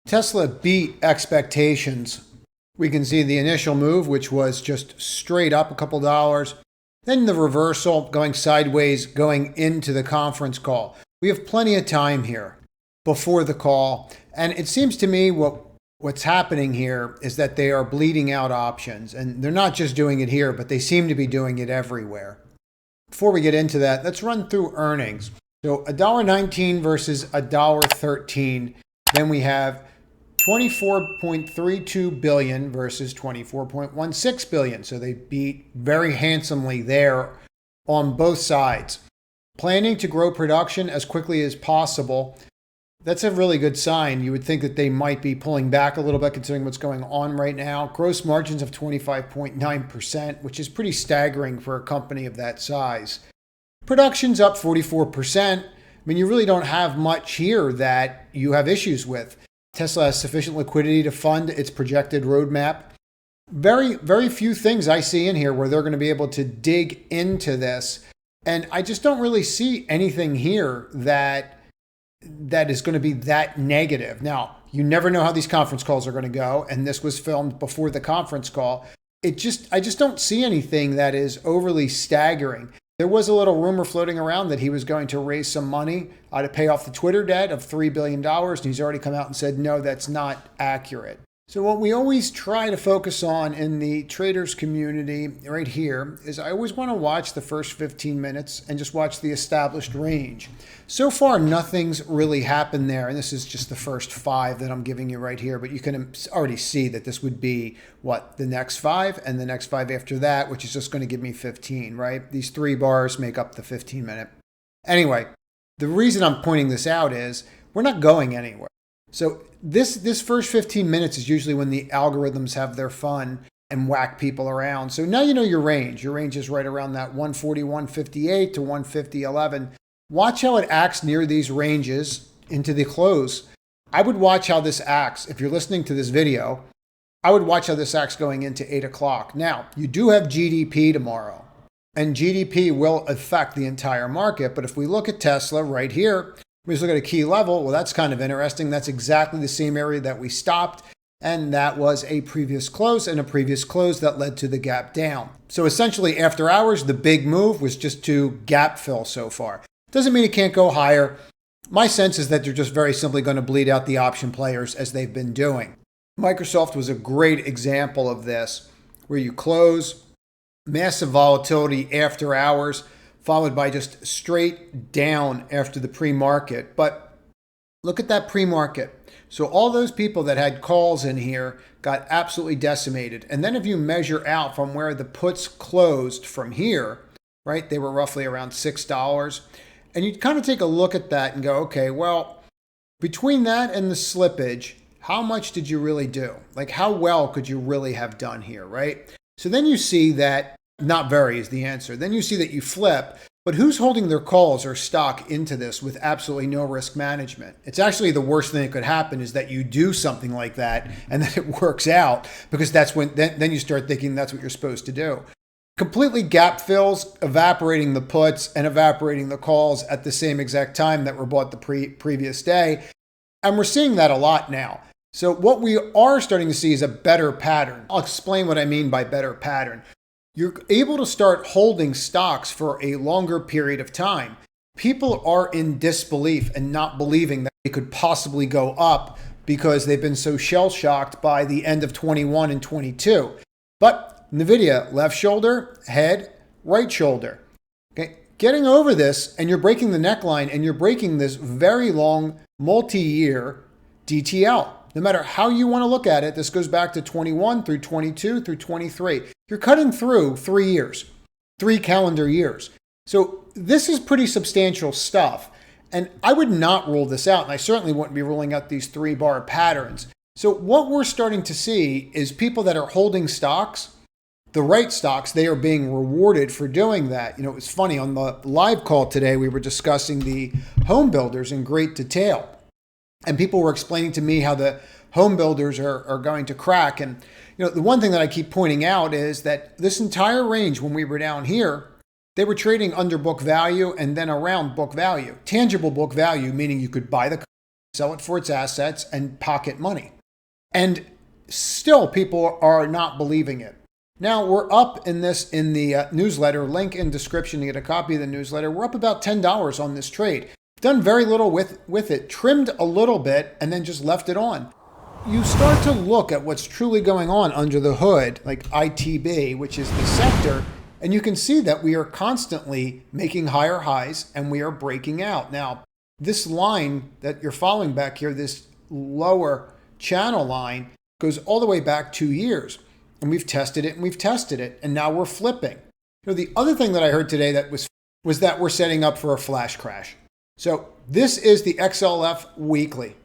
Tesla beat expectations. We can see the initial move, which was just straight up a couple dollars. Then the reversal going sideways, going into the conference call. We have plenty of time here before the call. And it seems to me what's happening here is that they are bleeding out options. And they're not just doing it here, but they seem to be doing it everywhere. Before we get into that, let's run through earnings. So $1.19 versus $1.13. Then we have 24.32 billion versus 24.16 billion. So they beat very handsomely there on both sides. Planning to grow production as quickly as possible. That's a really good sign. You would think that they might be pulling back a little bit considering what's going on right now. Gross margins of 25.9%, which is pretty staggering for a company of that size. Production's up 44%. I mean, you really don't have much here that you have issues with. Tesla has sufficient liquidity to fund its projected roadmap. Very, very few things I see in here where they're going to be able to dig into this. And I just don't really see anything here that is going to be that negative. Now, you never know how these conference calls are going to go. And this was filmed before the conference call. I just don't see anything that is overly staggering. There was a little rumor floating around that he was going to raise some money to pay off the Twitter debt of $3 billion. And he's already come out and said, no, that's not accurate. So what we always try to focus on in the traders community right here is I always want to watch the first 15 minutes and just watch the established range. So far, nothing's really happened there. And this is just the first 5 that I'm giving you right here. But you can already see that this would be, the next 5 and the next 5 after that, which is just going to give me 15, right? These 3 bars make up the 15 minute. Anyway, the reason I'm pointing this out is we're not going anywhere. So this first 15 minutes is usually when the algorithms have their fun and whack people around. So now you know your range. Your range is right around that 140.158 to 150.11. Watch how it acts near these ranges into the close. I would watch how this acts. If you're listening to this video, I would watch how this acts going into 8 o'clock. Now, you do have GDP tomorrow, and GDP will affect the entire market. But if we look at Tesla right here, we just look at a key level. Well, that's kind of interesting. That's exactly the same area that we stopped. And that was a previous close and a previous close that led to the gap down. So essentially after hours, the big move was just to gap fill so far. Doesn't mean it can't go higher. My sense is that they're just very simply going to bleed out the option players as they've been doing. Microsoft was a great example of this, where you close, massive volatility after hours, followed by just straight down after the pre-market. But look at that pre-market. So all those people that had calls in here got absolutely decimated. And then if you measure out from where the puts closed from here, right, they were roughly around $6. And you kind of take a look at that and go, okay, well, between that and the slippage, how much did you really do? Like, how well could you really have done here, right? So then you see that not very is the answer. Then you see that you flip, but who's holding their calls or stock into this with absolutely no risk management? It's actually the worst thing that could happen is that you do something like that and then it works out, because that's when then you start thinking that's what you're supposed to do. Completely gap fills, evaporating the puts and evaporating the calls at the same exact time that were bought the previous day. And we're seeing that a lot now. So what we are starting to see is a better pattern. I'll explain what I mean by better pattern. You're able to start holding stocks for a longer period of time. People are in disbelief and not believing that they could possibly go up because they've been so shell-shocked by the end of 21 and 22. But NVIDIA, left shoulder, head, right shoulder. Okay, getting over this, and you're breaking the neckline, and you're breaking this very long multi-year DTL. No matter how you want to look at it, this goes back to 21 through 22 through 23. You're cutting through 3 years, 3 calendar years. So this is pretty substantial stuff. And I would not rule this out. And I certainly wouldn't be ruling out these 3-bar patterns. So what we're starting to see is people that are holding stocks, the right stocks, they are being rewarded for doing that. You know, it was funny on the live call today, we were discussing the home builders in great detail. And people were explaining to me how the home builders are going to crack. And, you know, the one thing that I keep pointing out is that this entire range, when we were down here, they were trading under book value and then around book value. Tangible book value, meaning you could buy the sell it for its assets, and pocket money. And still people are not believing it. Now we're up in the newsletter, link in description to get a copy of the newsletter. We're up about $10 on this trade. Done very little with it, trimmed a little bit and then just left it on. You start to look at what's truly going on under the hood, like ITB, which is the sector, and you can see that we are constantly making higher highs and we are breaking out. Now, this line that you're following back here, this lower channel line, goes all the way back 2 years. And we've tested it and we've tested it, and now we're flipping. The other thing that I heard today that was that we're setting up for a flash crash. So this is the XLF weekly.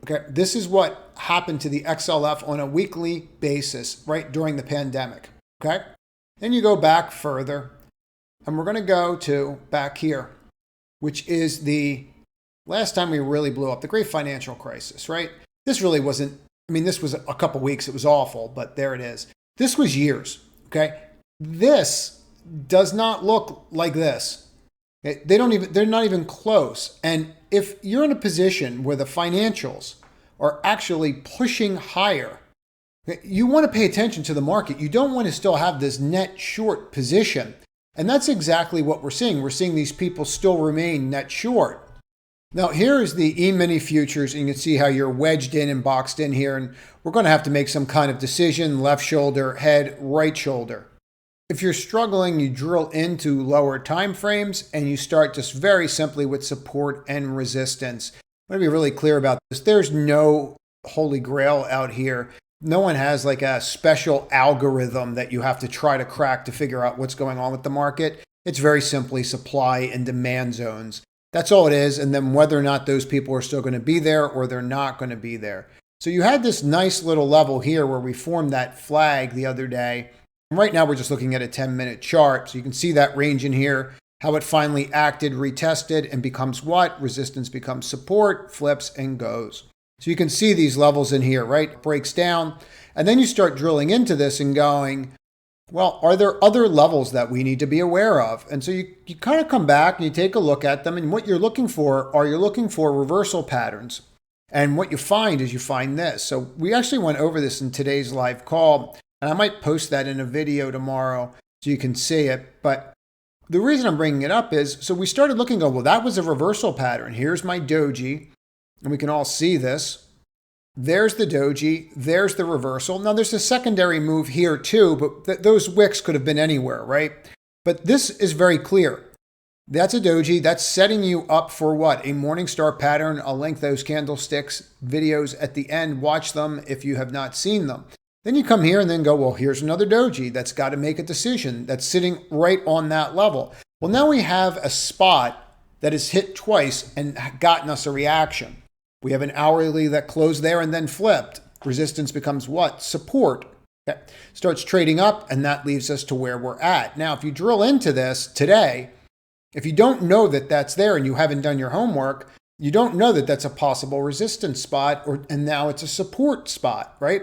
Okay, this is what happened to the XLF on a weekly basis right during the pandemic. Okay, then you go back further, and we're going to go to back here, which is the last time we really blew up, the great financial crisis, right? This really wasn't, this was a couple weeks, it was awful, but there it is. This was years, okay? This does not look like this. They're not even close. And if you're in a position where the financials are actually pushing higher, you want to pay attention to the market. You don't want to still have this net short position. And that's exactly what we're seeing. We're seeing these people still remain net short. Now, here is the E-mini futures, and you can see how you're wedged in and boxed in here, and we're going to have to make some kind of decision, left shoulder, head, right shoulder. If you're struggling, you drill into lower time frames, and you start just very simply with support and resistance. I want to be really clear about this. There's no holy grail out here. No one has like a special algorithm that you have to try to crack to figure out what's going on with the market. It's very simply supply and demand zones. That's all it is. And then whether or not those people are still going to be there or they're not going to be there. So you had this nice little level here where we formed that flag the other day. And right now we're just looking at a 10-minute chart. So you can see that range in here, how it finally acted, retested, and becomes what? Resistance becomes support, flips, and goes. So you can see these levels in here, right? Breaks down. And then you start drilling into this and going, well, are there other levels that we need to be aware of? And so you kind of come back and you take a look at them, and what you're looking for reversal patterns. And what you find is you find this. So we actually went over this in today's live call, and I might post that in a video tomorrow so you can see it. But the reason I'm bringing it up is, so we started looking, well, that was a reversal pattern. Here's my doji, and we can all see this. There's the doji, there's the reversal. Now there's a secondary move here too, but those wicks could have been anywhere, right? But this is very clear. That's a doji. That's setting you up for what? A Morningstar pattern. I'll link those candlesticks videos at the end. Watch them if you have not seen them. Then you come here and then go, well, here's another doji that's got to make a decision. That's sitting right on that level. Well, now we have a spot that has hit twice and gotten us a reaction. We have an hourly that closed there and then flipped. Resistance becomes what? Support. Okay. Starts trading up, and that leaves us to where we're at. Now, if you drill into this today, if you don't know that that's there and you haven't done your homework, you don't know that that's a possible resistance spot, and now it's a support spot, right?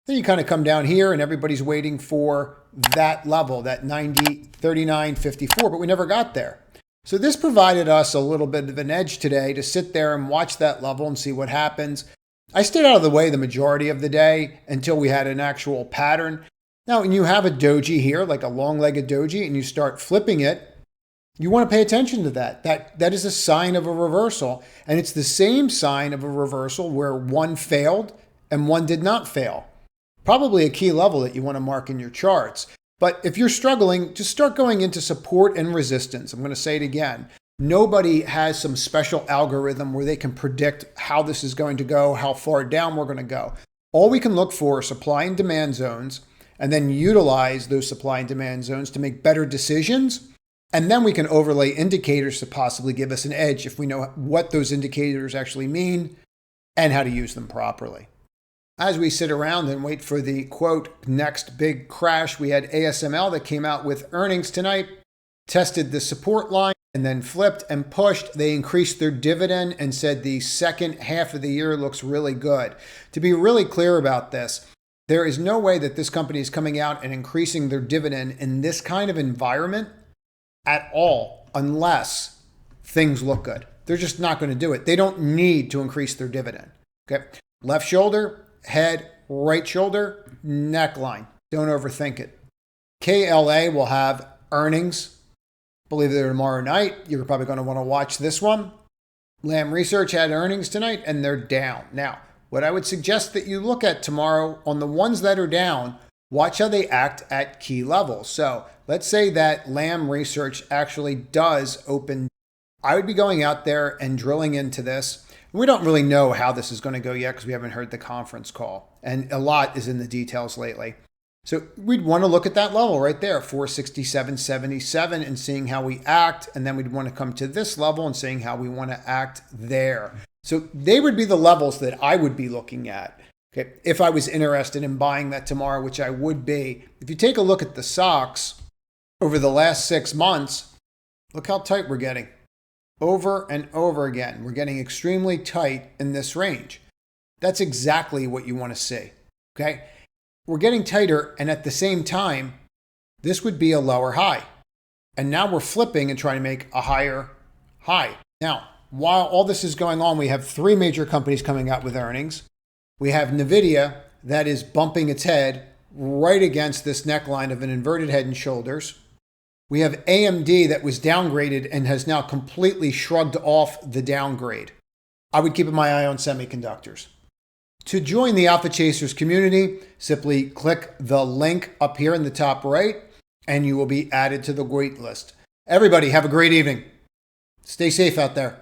Then you kind of come down here and everybody's waiting for that level, that 90, 39, 54, but we never got there. So this provided us a little bit of an edge today to sit there and watch that level and see what happens. I stayed out of the way the majority of the day until we had an actual pattern. Now, when you have a doji here, like a long-legged doji, and you start flipping it, you want to pay attention to that. That is a sign of a reversal. And it's the same sign of a reversal where one failed and one did not fail. Probably a key level that you want to mark in your charts. But if you're struggling, just start going into support and resistance. I'm going to say it again. Nobody has some special algorithm where they can predict how this is going to go, how far down we're going to go. All we can look for are supply and demand zones, and then utilize those supply and demand zones to make better decisions. And then we can overlay indicators to possibly give us an edge if we know what those indicators actually mean and how to use them properly. As we sit around and wait for the, quote, next big crash, we had ASML that came out with earnings tonight, tested the support line, and then flipped and pushed. They increased their dividend and said the second half of the year looks really good. To be really clear about this, there is no way that this company is coming out and increasing their dividend in this kind of environment at all, unless things look good. They're just not going to do it. They don't need to increase their dividend. Okay. Left shoulder, head, right shoulder, neckline. Don't overthink it. KLA will have earnings. Believe they're tomorrow night. You're probably going to want to watch this one. Lam Research had earnings tonight and they're down. Now, what I would suggest that you look at tomorrow on the ones that are down, watch how they act at key levels. So let's say that Lam Research actually does open. I would be going out there and drilling into this. We don't really know how this is going to go yet because we haven't heard the conference call. And a lot is in the details lately. So we'd want to look at that level right there, 467.77, and seeing how we act. And then we'd want to come to this level and seeing how we want to act there. So they would be the levels that I would be looking at. Okay, if I was interested in buying that tomorrow, which I would be. If you take a look at the stocks over the last 6 months, look how tight we're getting. Over and over again, we're getting extremely tight in this range. That's exactly what you want to see. Okay. We're getting tighter, and at the same time, this would be a lower high. And now we're flipping and trying to make a higher high. Now, while all this is going on, we have 3 major companies coming out with earnings. We have NVIDIA that is bumping its head right against this neckline of an inverted head and shoulders. We have AMD that was downgraded and has now completely shrugged off the downgrade. I would keep my eye on semiconductors. To join the Alpha Chasers community, simply click the link up here in the top right, and you will be added to the wait list. Everybody, have a great evening. Stay safe out there.